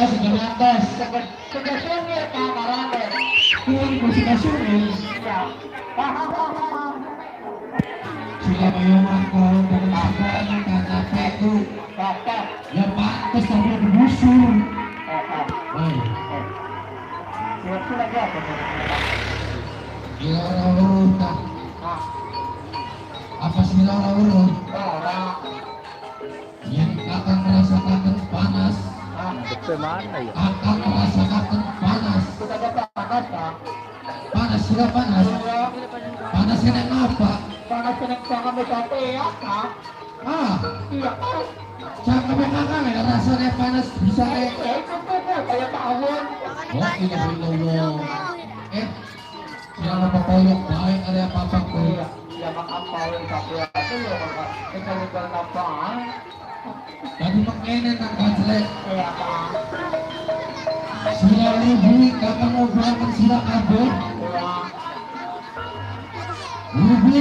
sige atas. Segasungir ka marami. Kunin ko si Kasuri. Iya. Sila mayaman ko dengan sebuah karena itu. Dapat. Ya pantas sampai berbusur. Hei, Siapa lagi apa? gila orang urut tak? Apa sih orang urut? Orang. Yang akan merasakan panas, Betul mana ya? akan merasakan panas. Kita dapat panas kan? Panas sudah panas. Panas kena apa? Panas kena kami capek ya kan? Ah, Iya kan? jangan memang ya rasanya panas bisa Ya itu tuh kayak tahun. Oh iya belum. Jangan pokoknya baik ada apa-apa tuh. Iya. Ya makan tahun capek itu loh kalau kita juga lapar. Tadi makanya nang jelek. Iya kan? Sila ribu kakak mau berangkat sila kabur. Iya. Ribu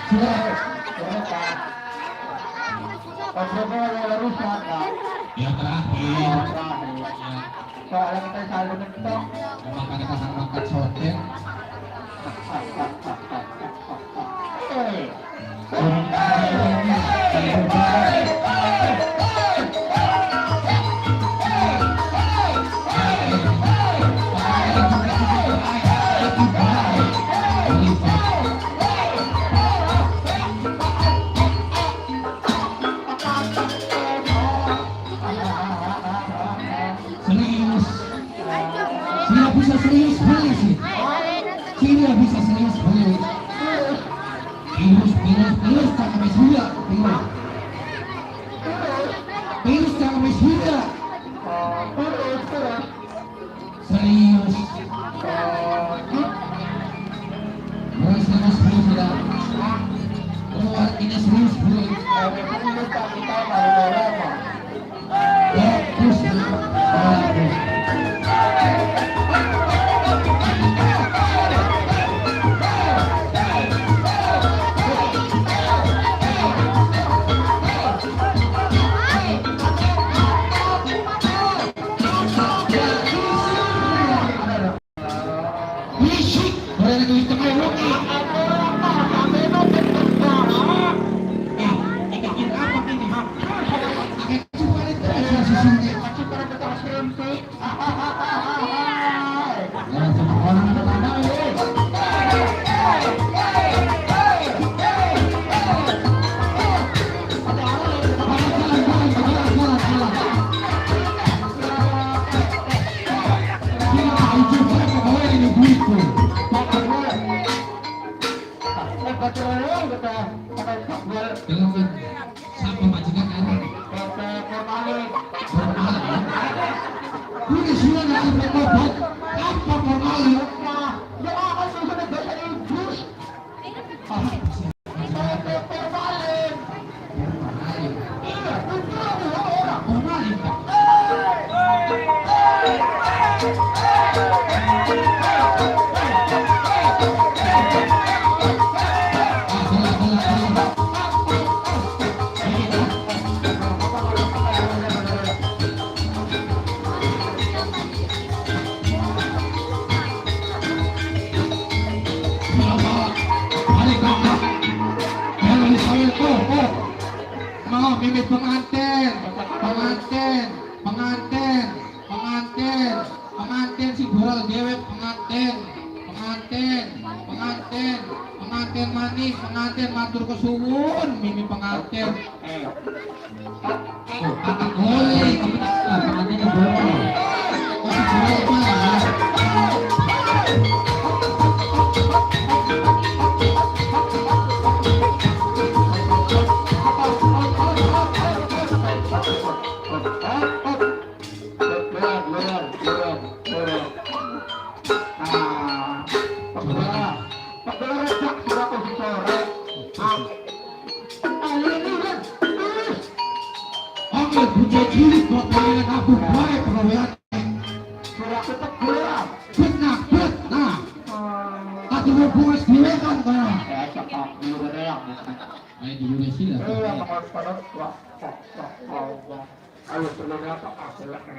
sila. Iya kan? Kalau ada rusak kan? Ya terakhir. Ya, Soalnya kita selalu mentok. memang ada kakak makan soten. Serius. Sila bisa serius beli sih. Sila bisa serius beli. Pilus jangan mesura. Pilus jangan mesura. Serius. Serius beli tidak. Keluar ini serius beli. Bagus. Bagus. Berisik. Berada di tengah rugi. Bikin apa ini? Pakai cuma itu aja susunya. Jangan sama orang pertama ini. Siapa majikan kan? Ini sudah nggak bertobat. Apa formalnya? Mimit pengantin, pengantin si bola dewe pengantin manis, pengantin matur kesuwun, mimit pengantin. Oh, kakak boleh, pengantin yang boleh. Oh, si bola Bucah cilik buat kalian aku baik pegawaian. Benar. Aku mau buat diwekan kan. Ayo di Indonesia. Ayo sebelumnya apa? Silakan.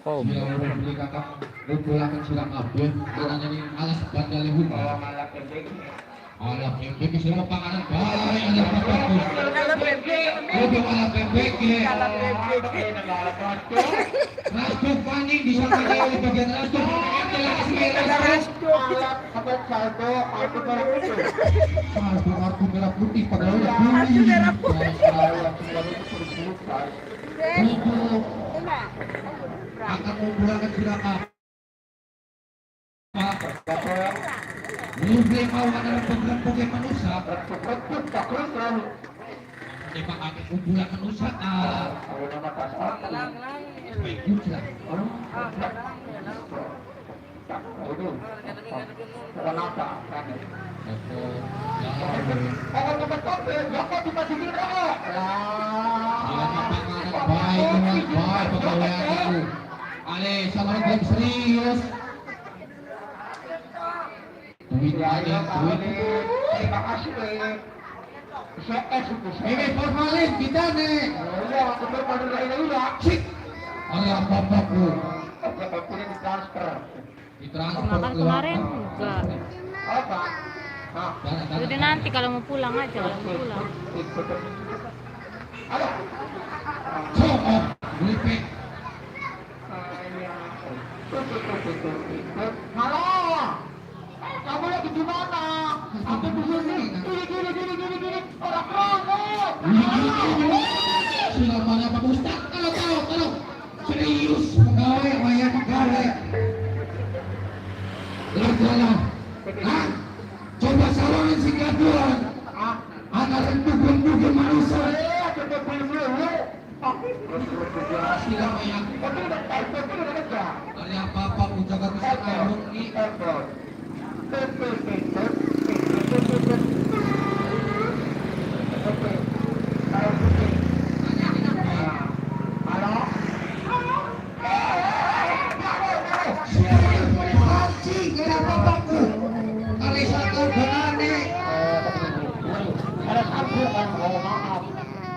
Oh, Sila beli kakak. Kumpulakan sila kabeh. Anaknya ini alas bandal ibu. Kalau malah pendek. Alah pempek sila mau panganan baik anak bapakku. Kudu alah pempek. Rastuk paning di sana di bagian rastuk. Jelas rastuk. Apa saldo aku merah putih. Saldo kartu merah putih padahal udah beli. Kudu akan mengumpulkan sila kabeh. Beli mau adalah program manusia. Tembak kaki kumpulan manusia. Baik lah. Ale, sama lagi serius. Terima kasih. Ini formalin kita nih. Ya, aku berpadu lain ya. Cik. Oleh bapakku. Ini ditransfer. Ditransfer Makan kemarin enggak. Apa? Nah, Jadi nanti kalau mau pulang aja, kalau mau pulang. halo. Cokok. Blipik. Halo. Kamu lagi di mana? Aku di sini. Gini. Orang promo. Sudah mana Pak Ustaz? Kalau. Serius. Pegawai, bayar pegawai. Jalan. Hah? Coba salangin si gaduhan. Anak renduk manusia. Sila mayak. Dari apa-apa pun jaga bisa kamu ni.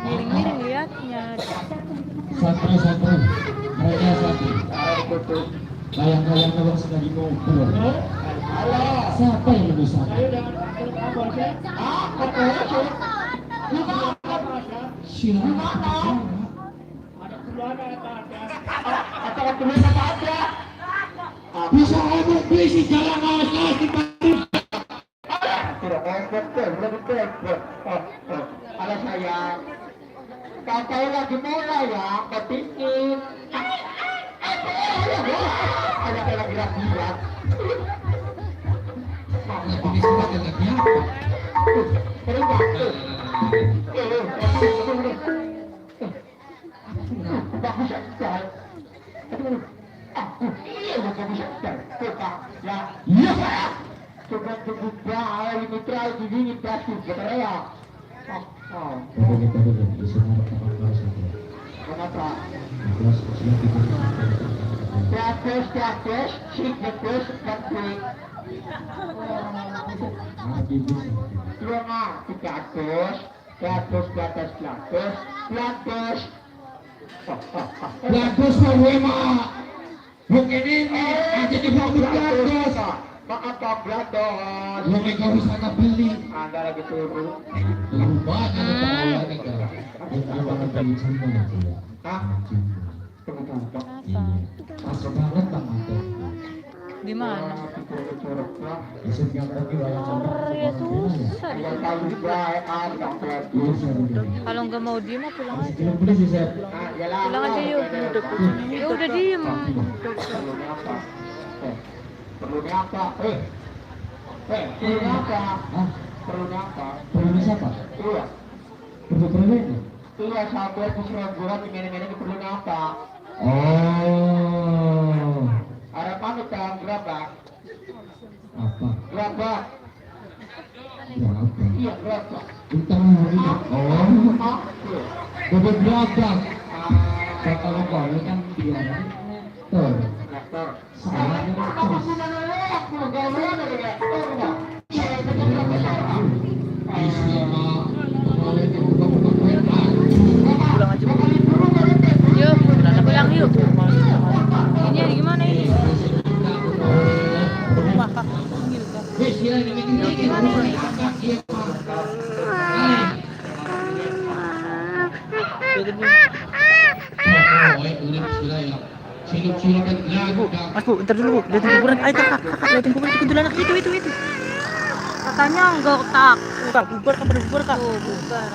Miring-miring liatnya. Satu. Mereka satu. Layang-layang orang sudah dikumpul. Siapa yang lebih satu? Silakan. Bisa ngomong please si jalan awas di Bandung. Halo sayang. Kakak lagi mulai ya, kepingin. Ada lagi gerak. Lagi surat dan lagi apa? Bagus sekali. Iya, bagus sekali. Ya. Iya. Coba terbuka mitra ini pasti ya. Betul. Disengat tangan kelas itu. Kenapa? Kelas siap itu. Teatres, sik betul seperti Lagi bisa. Lama, 300 di atas 100. Blados Wema. Mungkin ini aja di bawah Blados. Apa Blados? Lu mereka bisa beli. Anda lagi turun. Banyak tawaran negara. Yang dari Cina itu ya. Hah? Apa? Pas banget Bang Anto. Di mana? Besok yang pergi wayang sama. Ya susah. Yang tahu juga Kalau nggak mau diem, mah pulang aja. Belum beli sih saya. Pulang aja yuk. Ya udah diem. Perlunya apa? Perlunya apa? Hah? Perlunya apa? Perlu siapa? Iya. Perlu ini? Iya, sampai keserangguran ini perlunya apa? Oh. Ada pamit yang gerabak. Apa? Gerabak. Berapa? Iya, gerabak. Utang ini. Oh. Bebek berapa? Kalau kau kan dia tuh. Salah ini terus. Islam, kalau itu bukan Pulang aja. Yuk. gede. Udah bismillah ya. Cilok-cilok kan Bu, Mas Bu, ntar dulu Bu. Liatin kuburan. Ayo kakak, liatin kuburan itu kuntilanak. Itu. Katanya enggak tak. Kak, bubar kak, pada bubar kak. Tuh, bubar.